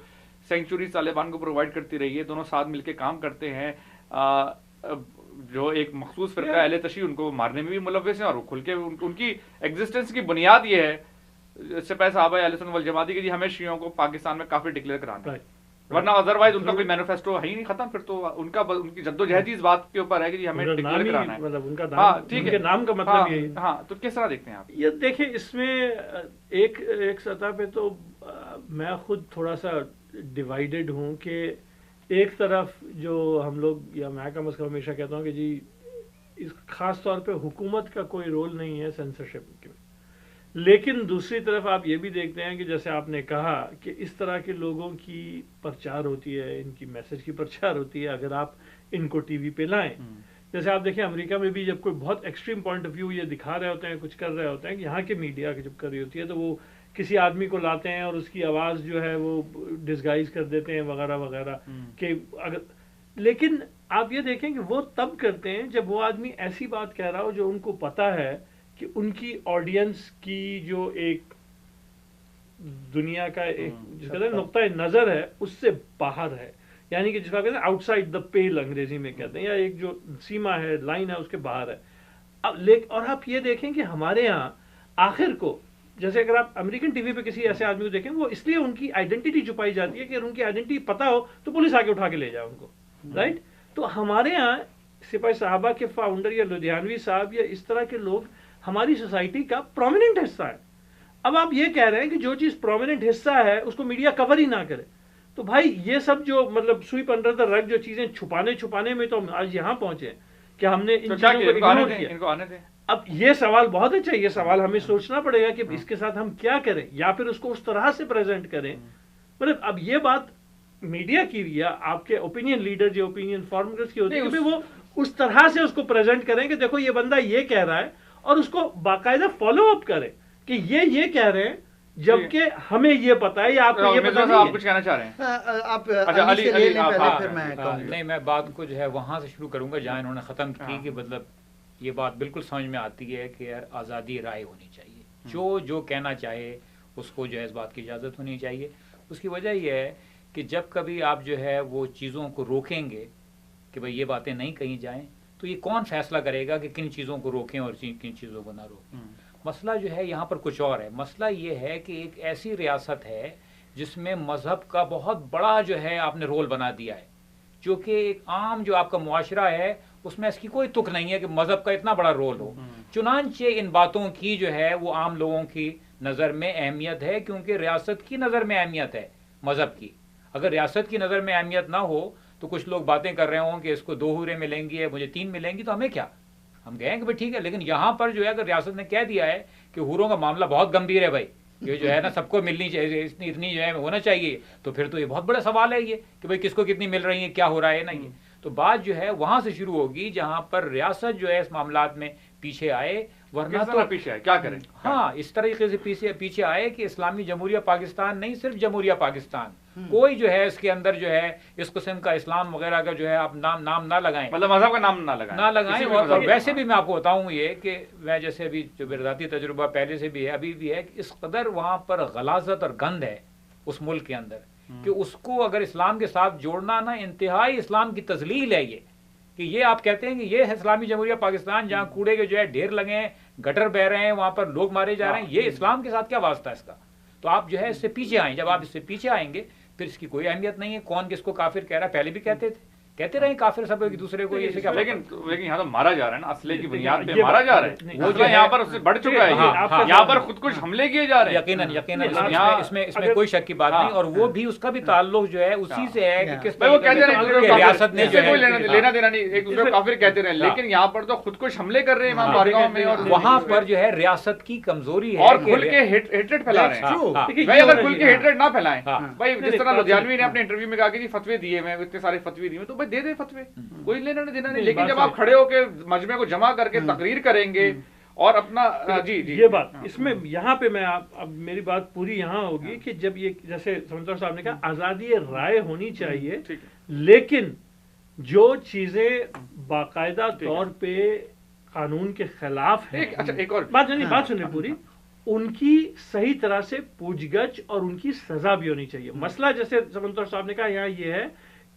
سینکچوریز طالبان کو پرووائڈ کرتی رہی ہے, دونوں ساتھ مل کے کام کرتے ہیں. جو ایک مخصوص فرقہ اہل تشیع ان کو مارنے میں بھی ملوث ہیں اور وہ کھل کے ان کی ایگزسٹنس کی بنیاد یہ ہے سپاہ صحابہ اہل سنت والجماعت کی جی ہمیں شیعوں کو پاکستان میں کافر ڈکلیئر کرانا ہے, ورنہ ادروائز ان کا کوئی مینیفیسٹو ہے ہی نہیں, ختم. پھر تو ان کی جدوجہد ہی اس بات کے اوپر ہے کہ جی ہمیں ڈکلیئر کرانا ہے, مطلب ان کا ہاں ٹھیک ہے, نام کا مطلب یہی. ہاں تو کس طرح دیکھتے ہیں آپ یہ دیکھیں اس میں ایک سطح پہ تو میں خود تھوڑا سا ڈیوائیڈڈ ہوں کہ ایک طرف جو ہم لوگ یا میں کم از کم ہمیشہ کہتا ہوں کہ جی اس خاص طور پہ حکومت کا کوئی رول نہیں ہے سینسرشپ میں, لیکن دوسری طرف آپ یہ بھی دیکھتے ہیں کہ جیسے آپ نے کہا کہ اس طرح کے لوگوں کی پرچار ہوتی ہے, ان کی میسج کی پرچار ہوتی ہے اگر آپ ان کو ٹی وی پہ لائیں. جیسے آپ دیکھیں امریکہ میں بھی جب کوئی بہت ایکسٹریم پوائنٹ آف ویو یہ دکھا رہے ہوتے ہیں, کچھ کر رہے ہوتے ہیں, کہ یہاں کے میڈیا جب کر رہی ہوتی ہے تو وہ کسی آدمی کو لاتے ہیں اور اس کی آواز جو ہے وہ ڈسگائز کر دیتے ہیں وغیرہ وغیرہ کہ اگر, لیکن آپ یہ دیکھیں کہ وہ تب کرتے ہیں جب وہ آدمی ایسی بات کہہ رہا ہو جو ان کو پتا ہے کہ ان کی آڈینس کی جو ایک دنیا کا ایک جس کا نقطۂ نظر ہے اس سے باہر ہے, یعنی کہ جس کا کہتے ہیں آؤٹ سائڈ دا پیل انگریزی میں کہتے ہیں, یا ایک جو سیما ہے لائن ہے اس کے باہر ہے. اور آپ یہ دیکھیں کہ ہمارے ہاں آخر کو جیسے اگر آپ امریکن ٹی وی پہ کسی ایسے آدمی کو دیکھیں وہ اس لیے ان کی آئیڈینٹی چھپائی جاتی ہے کہ ان کی آئیڈینٹی پتا ہو تو پولیس آ کے اٹھا کے لے جائے ان کو, رائٹ. تو ہمارے ہاں سپاہ صحابہ کے فاؤنڈر یا لدھیانوی صاحب یا اس طرح کے لوگ ہماری سوسائٹی کا پرومیننٹ حصہ ہے. اب آپ یہ کہہ رہے ہیں کہ جو چیز پرومیننٹ حصہ ہے اس کو میڈیا کور ہی نہ کرے, تو بھائی یہ سب جو مطلب سویپ انڈر دا رگ جو چیزیں چھپانے میں تو ہم آج یہاں پہنچے کہ ہم نے ان چیزوں کو اگنور کیا. اب یہ سوال بہت اچھا ہے, یہ سوال ہمیں سوچنا پڑے گا کہ اس کے ساتھ ہم کیا کریں, یا پھر اس کو اس طرح سے پریزنٹ کریں. مطلب اب یہ بات میڈیا کی یا آپ کے اوپینین لیڈر جو اوپینین فارمرز کی ہوتی ہے کہ وہ اس طرح سے اس کو پریزنٹ کریں کہ دیکھو یہ بندہ یہ کہہ رہا ہے, اور اس کو باقاعدہ فالو اپ کریں کہ یہ کہہ رہے ہیں جبکہ ہمیں یہ پتا ہے یا آپ کو یہ پتا نہیں. آپ کچھ کہنا چاہ رہے ہیں آپ علی سے لے لیں پہلے پھر میں کہوں گا. نہیں, میں بات کو جو ہے وہاں سے شروع کروں گا جہاں انہوں نے ختم کی کہ مطلب یہ بات بالکل سمجھ میں آتی ہے کہ یار آزادی رائے ہونی چاہیے, جو کہنا چاہے اس کو جو ہے اس بات کی اجازت ہونی چاہیے. اس کی وجہ یہ ہے کہ جب کبھی آپ جو ہے وہ چیزوں کو روکیں گے کہ بھائی یہ باتیں نہیں کہیں جائیں, تو یہ کون فیصلہ کرے گا کہ کن چیزوں کو روکیں اور کن چیزوں کو نہ روکیں. مسئلہ جو ہے یہاں پر کچھ اور ہے. مسئلہ یہ ہے کہ ایک ایسی ریاست ہے جس میں مذہب کا بہت بڑا جو ہے آپ نے رول بنا دیا ہے, جو کہ ایک عام جو آپ کا معاشرہ ہے اس میں اس کی کوئی تک نہیں ہے کہ مذہب کا اتنا بڑا رول ہو. چنانچہ ان باتوں کی جو ہے وہ عام لوگوں کی نظر میں اہمیت ہے, کیونکہ ریاست کی نظر میں اہمیت ہے مذہب کی. اگر ریاست کی نظر میں اہمیت نہ ہو تو کچھ لوگ باتیں کر رہے ہوں کہ اس کو 2 حوریں ملیں گی, مجھے 3 ملیں گی, تو ہمیں کیا, ہم کہیں کہ بھائی ٹھیک ہے. لیکن یہاں پر جو ہے اگر ریاست نے کہہ دیا ہے کہ حوروں کا معاملہ بہت گمبھیر ہے بھائی, یہ جو ہے نا سب کو ملنی چاہیے, اتنی جو ہے ہونا چاہیے, تو پھر تو یہ بہت بڑا سوال ہے یہ کہ بھائی کس کو کتنی مل رہی ہیں, کیا ہو رہا ہے. نہیں, تو بات جو ہے وہاں سے شروع ہوگی جہاں پر ریاست جو ہے اس معاملات میں پیچھے آئے, ورنہ تو پیچھے آئے کیا کریں. ہاں, اس طریقے سے پیچھے آئے کہ اسلامی جمہوریہ پاکستان نہیں, صرف جمہوریہ پاکستان, کوئی جو ہے اس کے اندر جو ہے اس قسم کا اسلام وغیرہ کا جو ہے آپ نام نہ لگائیں, مطلب مذہب کا نام نہ لگائیں. اور ویسے بھی میں آپ کو بتاؤں یہ کہ میں جیسے ابھی جو میرا ذاتی تجربہ پہلے سے بھی ہے ابھی بھی ہے کہ اس قدر وہاں پر غلاظت اور گند ہے اس ملک کے اندر کہ اس کو اگر اسلام کے ساتھ جوڑنا نا انتہائی اسلام کی تذلیل ہے. یہ کہ یہ آپ کہتے ہیں کہ یہ ہے اسلامی جمہوریہ پاکستان جہاں کوڑے کے جو ہے ڈھیر لگے ہیں, گٹر بہ رہے ہیں, وہاں پر لوگ مارے جا رہے ہیں, یہ اسلام کے ساتھ کیا واسطہ ہے اس کا. تو آپ جو ہے اس سے پیچھے آئیں. جب آپ اس سے پیچھے آئیں گے پھر اس کی کوئی اہمیت نہیں ہے. کون کس کو کافر کہہ رہا ہے, پہلے بھی کہتے تھے کہتے رہے کافر سب ایک دوسرے کو، یہ کیا، لیکن یہاں تو مارا جا رہا ہے نا، اسلحے کی بنیاد پہ مارا جا رہا ہے، وہ جو یہاں پر اس سے بڑھ چکا ہے، یہاں پر خود کچھ حملے کیے جا رہے ہیں یقیناً اس میں کوئی شک کی بات نہیں، اور وہ بھی اس کا بھی تعلق جو ہے اسی سے ہے کہ کس طرح ریاست نے جو ہے لینا دینا نہیں، ایک دوسرے کو کافر کہتے رہے، لیکن یہاں پر تو خود کچھ حملے کر رہے ہیں امام بارگاہوں میں، اور وہاں پر جو ہے ریاست کی کمزوری ہے، اور کھل کے ہیٹریڈ پھیلا رہے ہیں. بھائی اگر کھل کے ہیٹریڈ نہ پھیلائیں، بھائی جس طرح لدھیانوی نے اپنے انٹرویو میں کہا کہ جی فتوے دیے میں اتنے سارے فتوے دیے، تو بھائی دے دے فتوے، کوئی لینا نہیں دینا نہیں، لیکن جب آپ کھڑے ہو کے مجمع کو جمع کر کے تقریر کریں گے اور اپنا جی یہ بات اس میں یہاں پہ میں اب میری بات پوری یہاں ہوگی کہ جب یہ جیسے سمندر صاحب نے کہا آزادی رائے ہونی چاہیے، لیکن جو چیزیں باقاعدہ طور پہ قانون کے خلاف ہیں، ایک اور بات سنیں پوری، ان کی صحیح طرح سے پوچھ گچھ اور ان کی سزا بھی ہونی چاہیے. مسئلہ جیسے سمندر صاحب نے کہا یہاں یہ ہے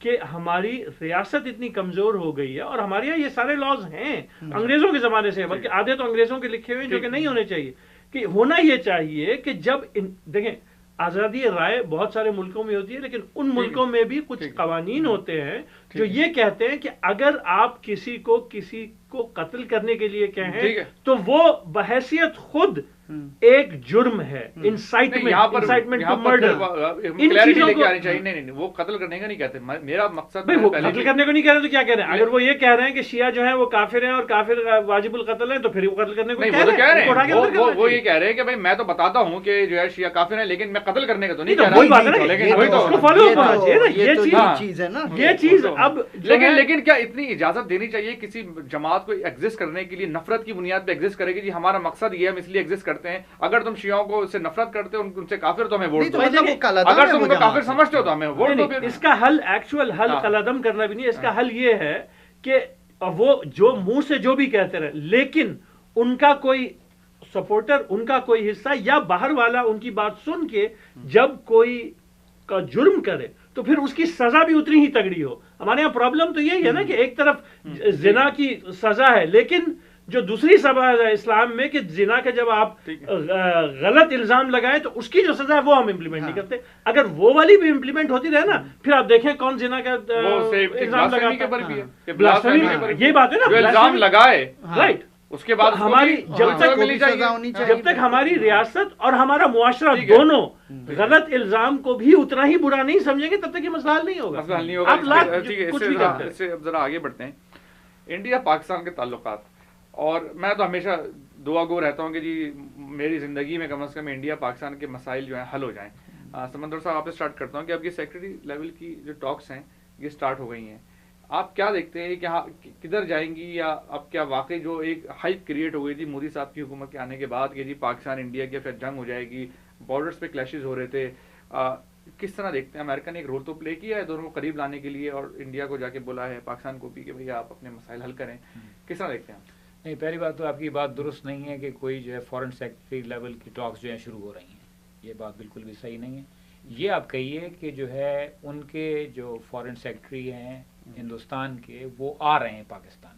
کہ ہماری ریاست اتنی کمزور ہو گئی ہے، اور ہمارے یہاں یہ سارے لاز ہیں انگریزوں کے زمانے سے، بلکہ آدھے تو انگریزوں کے لکھے ہوئے جو کہ نہیں ہونے چاہیے. کہ ہونا یہ چاہیے کہ جب دیکھیں آزادی رائے بہت سارے ملکوں میں ہوتی ہے، لیکن ان ملکوں میں بھی کچھ قوانین ہوتے ہیں جو یہ کہتے ہیں کہ اگر آپ کسی کو قتل کرنے کے لیے کہیں تو وہ بحیثیت خود ایک جرم ہے، انسائٹمنٹ ٹو مرڈر. نہیں، وہ قتل کرنے کا نہیں کہتے، میرا مقصد وہ قتل کرنے کو نہیں کہہ رہے تو کیا کہہ رہے ہیں؟ اگر وہ یہ کہہ رہے ہیں کہ شیعہ جو ہیں وہ کافر ہیں اور کافر واجب القتل ہیں، تو پھر وہ قتل کرنے کو وہ یہ کہہ رہے ہیں کہ بھائی میں تو بتاتا ہوں کہ جو ہے شیعہ کافر ہیں، لیکن میں قتل کرنے کا تو نہیں کہہ رہا. لیکن کیا اتنی اجازت دینی چاہیے کسی جماعت کو ایگزسٹ کرنے کے لیے، نفرت کی بنیاد پہ ایگزسٹ کرے گی؟ جی ہمارا مقصد یہ ہے، ہم اس لیے ایگزسٹ کرتے ہیں، اگر تم شیعوں کو سے نفرت کرتے ہو، ان سے کافر، تو ہمیں ووٹ دو، اگر تم ان کو کافر سمجھتے ہو تو ہمیں ووٹ دو. اس کا حل ایکچوئل حل قلعدم کرنا بھی نہیں، اس کا حل یہ ہے کہ وہ جو منہ سے جو بھی کہتے رہے، لیکن ان کا کوئی سپورٹر، ان کا کوئی حصہ یا باہر والا ان کی بات سن کے جب کوئی کا جرم کرے تو پھر اس کی سزا بھی اتنی ہی تگڑی ہو. ہمارے یہاں پرابلم تو یہی ہے نا کہ ایک طرف زنا کی سزا ہے، لیکن جو دوسری سزا ہے اسلام میں کہ زنا کے جب آپ غلط الزام لگائیں تو اس کی جو سزا ہے وہ ہم امپلیمنٹ نہیں کرتے. اگر وہ والی بھی امپلیمنٹ ہوتی رہے نا، پھر آپ دیکھیں کون زنا کا الزام لگاتا ہے. یہ بات ہے نا، الزام لگائے رائٹ. اس کے بعد ہماری جب تک ہماری ریاست اور ہمارا معاشرہ دونوں غلط الزام کو بھی اتنا ہی برا نہیں سمجھیں گے، تب تک یہ مسئلہ حل نہیں ہوگا. اس سے اب ذرا آگے بڑھتے ہیں. انڈیا پاکستان کے تعلقات، اور میں تو ہمیشہ دعا گو رہتا ہوں کہ جی میری زندگی میں کم از کم انڈیا پاکستان کے مسائل جو ہیں حل ہو جائیں. سمندر صاحب آپ سے سٹارٹ کرتا ہوں کہ اب یہ سیکرٹری لیول کی جو ٹاکس ہیں یہ سٹارٹ ہو گئی ہیں، آپ کیا دیکھتے ہیں کہ کدھر جائیں گی، یا اب کیا واقعی جو ایک ہائپ کریٹ ہو گئی تھی مودی صاحب کی حکومت کے آنے کے بعد کہ جی پاکستان انڈیا کی پھر جنگ ہو جائے گی، بارڈرز پہ کلیشز ہو رہے تھے، کس طرح دیکھتے ہیں؟ امریکہ نے ایک رول تو پلے کیا ہے دونوں کو قریب لانے کے لیے، اور انڈیا کو جا کے بولا ہے پاکستان کو بھی کہ بھئی آپ اپنے مسائل حل کریں، کس طرح دیکھتے ہیں؟ نہیں، پہلی بات تو آپ کی بات درست نہیں ہے کہ کوئی جو ہے فورن سیکرٹری لیول کی ٹاکس جو ہیں شروع ہو رہی ہیں، یہ بات بالکل بھی صحیح نہیں ہے. یہ آپ کہیے کہ جو ہے ان کے جو فورن سیکرٹری ہیں ہندوستان کے، وہ آ رہے ہیں پاکستان،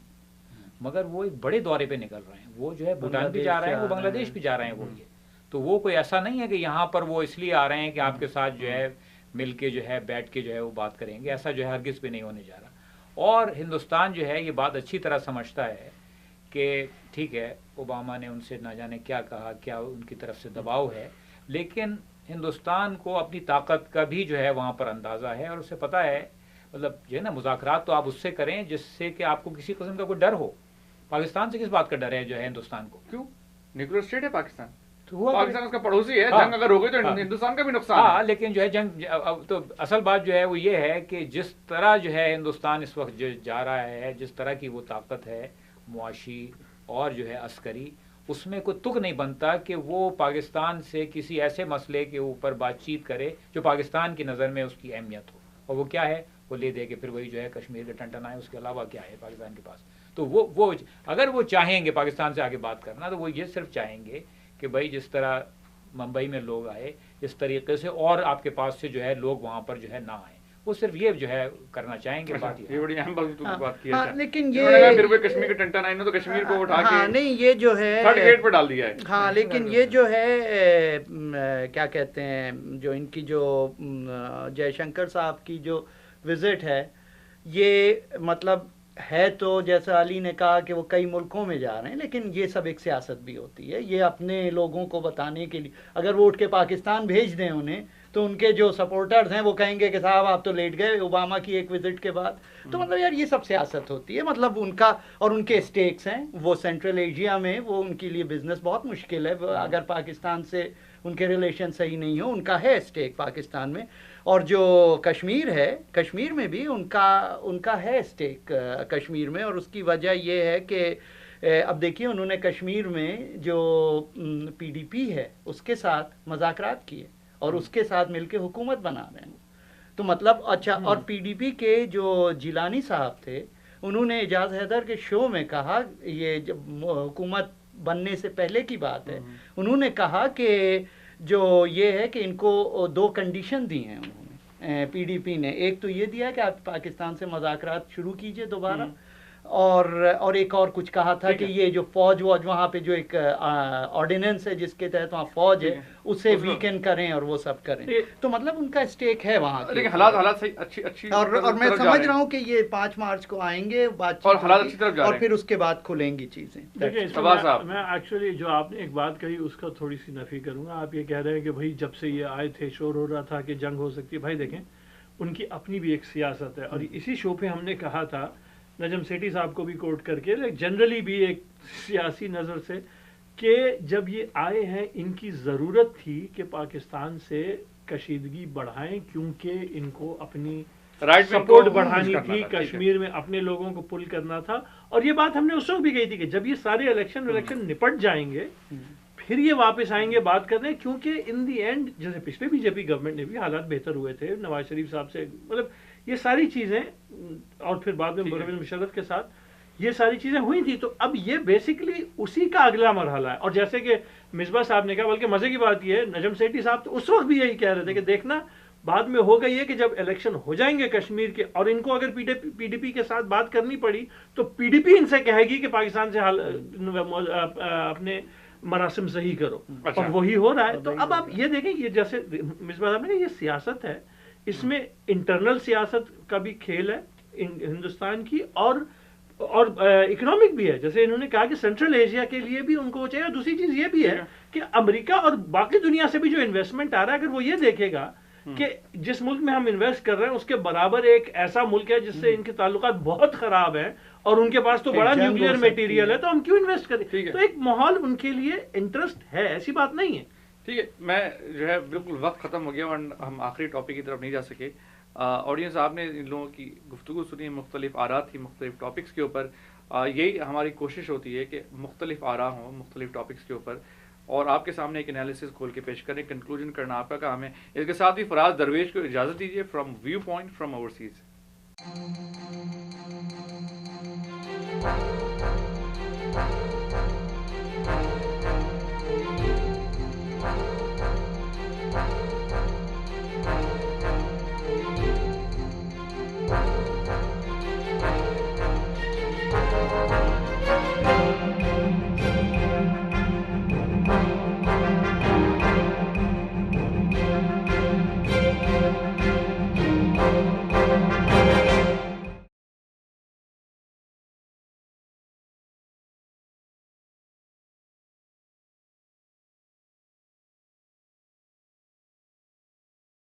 مگر وہ ایک بڑے دورے پہ نکل رہے ہیں. وہ جو ہے بھوٹان بھی جا رہے ہیں، وہ بنگلہ دیش بھی جا رہے ہیں. وہ یہ تو وہ کوئی ایسا نہیں ہے کہ یہاں پر وہ اس لیے آ رہے ہیں کہ آپ کے ساتھ جو ہے مل کے جو ہے بیٹھ کے جو ہے وہ بات کریں گے، ایسا جو ہے ہرگز بھی نہیں ہونے جا رہا. اور ہندوستان جو ہے یہ بات اچھی طرح سمجھتا ہے کہ ٹھیک ہے اوباما نے ان سے نہ جانے کیا کہا، کیا ان کی طرف سے دباؤ ہے، لیکن ہندوستان کو اپنی طاقت کا بھی جو ہے وہاں پر اندازہ ہے، اور اسے پتہ ہے مطلب جو ہے نا مذاکرات تو آپ اس سے کریں جس سے کہ آپ کو کسی قسم کا کوئی ڈر ہو. پاکستان سے کس بات کا ڈر ہے جو ہے ہندوستان کو؟ کیوں؟ نیوکلیئر اسٹیٹ ہے پاکستان، پاکستان اس کا پڑوسی ہے، جنگ اگر ہو گئی تو ہندوستان کا بھی نقصان ہے. ہاں، لیکن جو ہے جنگ تو اصل بات جو ہے وہ یہ ہے کہ جس طرح جو ہے ہندوستان اس وقت جو جا رہا ہے، جس طرح کی وہ طاقت ہے معاشی اور جو ہے عسکری، اس میں کوئی تک نہیں بنتا کہ وہ پاکستان سے کسی ایسے مسئلے کے اوپر بات چیت کرے جو پاکستان کی نظر میں اس کی اہمیت ہو. اور وہ کیا ہے؟ وہ لے دے کے پھر وہی جو ہے کشمیر کے ٹنٹن آئے، اس کے علاوہ کیا ہے پاکستان کے پاس؟ تو وہ اگر وہ چاہیں گے پاکستان سے آگے بات کرنا تو وہ یہ صرف چاہیں گے کہ بھائی جس طرح ممبئی میں لوگ آئے اس طریقے سے اور آپ کے پاس سے جو ہے لوگ وہاں پر جو ہے نہ آئیں. وہ صرف یہ جو ہے کرنا چاہیں گے. یہ بڑی اہم بات کی ہے. لیکن یہ پھر وہ کشمیر کے ٹنٹن آئے نا تو کشمیر کو اٹھا کے نہیں، یہ جو ہے تھرڈ گیٹ پہ ڈال دیا ہے. ہاں، لیکن یہ جو ہے کیا کہتے ہیں، جو ان کی جو جے شنکر صاحب کی جو وزٹ ہے، یہ مطلب ہے تو جیسا علی نے کہا کہ وہ کئی ملکوں میں جا رہے ہیں، لیکن یہ سب ایک سیاست بھی ہوتی ہے. یہ اپنے لوگوں کو بتانے کے لیے، اگر وہ اٹھ کے پاکستان بھیج دیں انہیں تو ان کے جو سپورٹرز ہیں وہ کہیں گے کہ صاحب آپ تو لیٹ گئے اوباما کی ایک وزٹ کے بعد. تو مطلب یار یہ سب سیاست ہوتی ہے. مطلب ان کا اور ان کے اسٹیکس ہیں، وہ سینٹرل ایشیا میں وہ ان کے لیے بزنس بہت مشکل ہے. اگر پاکستان سے ان کے ریلیشن صحیح نہیں ہو، ان کا ہے اسٹیک پاکستان میں. اور جو کشمیر ہے، کشمیر میں بھی ان کا ہے اسٹیک کشمیر میں. اور اس کی وجہ یہ ہے کہ اب دیکھیے انہوں نے کشمیر میں جو پی ڈی پی ہے اس کے ساتھ مذاکرات کیے اور اس کے ساتھ مل کے حکومت بنا رہے ہیں. تو مطلب اچھا، اور پی ڈی پی کے جو جیلانی صاحب تھے انہوں نے اعجاز حیدر کے شو میں کہا، یہ جب حکومت بننے سے پہلے کی بات ہے، انہوں نے کہا کہ جو یہ ہے کہ ان کو 2 کنڈیشن دی ہیں انہوں نے پی ڈی پی نے. ایک تو یہ دیا کہ آپ پاکستان سے مذاکرات شروع کیجئے دوبارہ، اور ایک اور کچھ کہا تھا کہ یہ جو فوج وہاں پہ جو ایک آرڈیننس ہے جس کے تحت وہاں فوج ہے اسے ویکن کریں اور وہ سب کریں. تو مطلب ان کا اسٹیک ہے وہاں کے. حالات صحیح اچھی اور میں سمجھ رہا ہوں کہ یہ 5 مارچ کو آئیں گے بات اور حالات اچھی طرف جا رہے ہیں اور پھر اس کے بعد کھلیں گی چیزیں. میں ایکچولی جو آپ نے ایک بات کہی اس کا تھوڑی سی نفی کروں گا. آپ یہ کہہ رہے ہیں کہ بھائی جب سے یہ آئے تھے شور ہو رہا تھا کہ جنگ ہو سکتی ہے. بھائی دیکھیں ان کی اپنی بھی ایک سیاست ہے، اور اسی شو پہ ہم نے کہا تھا نجم سیٹھی صاحب کو بھی کوٹ کر کے جنرلی بھی ایک سیاسی نظر سے کہ جب یہ آئے ہیں ان کی ضرورت تھی کہ پاکستان سے کشیدگی بڑھائیں، کیونکہ ان کو اپنی سپورٹ بڑھانی تھی، کشمیر میں اپنے لوگوں کو پل کرنا تھا. اور یہ بات ہم نے اس وقت بھی کہی تھی کہ جب یہ سارے الیکشن نپٹ جائیں گے پھر یہ واپس آئیں گے بات کرنے. کیونکہ ان دی اینڈ جیسے پچھلے بی جے پی گورنمنٹ نے بھی حالات بہتر ہوئے تھے نواز شریف صاحب سے، مطلب یہ ساری چیزیں، اور پھر بعد میں پرویز مشرف کے ساتھ یہ ساری چیزیں ہوئی تھی. تو اب یہ بیسیکلی اسی کا اگلا مرحلہ ہے. اور جیسے کہ مصباح صاحب نے کہا، بلکہ مزے کی بات یہ ہے نجم سیٹھی صاحب تو اس وقت بھی یہی کہہ رہے تھے کہ دیکھنا بعد میں ہوگا یہ کہ جب الیکشن ہو جائیں گے کشمیر کے اور ان کو اگر پی ڈی پی کے ساتھ بات کرنی پڑی تو پی ڈی پی ان سے کہے گی کہ پاکستان سے اپنے مراسم صحیح کرو. اور وہی ہو رہا ہے. تو اب آپ یہ دیکھیں، یہ جیسے مصباح صاحب نے کہا یہ سیاست ہے، اس میں انٹرنل سیاست کا بھی کھیل ہے ہندوستان کی، اور اکنامک بھی ہے. جیسے انہوں نے کہا کہ سینٹرل ایشیا کے لیے بھی ان کو چاہیے. اور دوسری چیز یہ بھی ہے کہ امریکہ اور باقی دنیا سے بھی جو انویسٹمنٹ آ رہا ہے اگر وہ یہ دیکھے گا کہ جس ملک میں ہم انویسٹ کر رہے ہیں اس کے برابر ایک ایسا ملک ہے جس سے ان کے تعلقات بہت خراب ہیں اور ان کے پاس تو بڑا نیوکلیئر میٹیریل ہے، تو ہم کیوں انویسٹ کریں. تو ایک ماحول ان کے لیے انٹرسٹ ہے، ایسی بات نہیں ہے. ٹھیک ہے، میں جو ہے بالکل وقت ختم ہو گیا اور ہم آخری ٹاپک کی طرف نہیں جا سکے. آڈینس آپ نے ان لوگوں کی گفتگو سنی، مختلف آراء تھی مختلف ٹاپکس کے اوپر. یہی ہماری کوشش ہوتی ہے کہ مختلف آراء ہوں مختلف ٹاپکس کے اوپر اور آپ کے سامنے ایک انالیسس کھول کے پیش کریں. کنکلوژن کرنا آپ کا کام ہے. اس کے ساتھ ہی فراز درویش کو اجازت دیجیے from view point from overseas.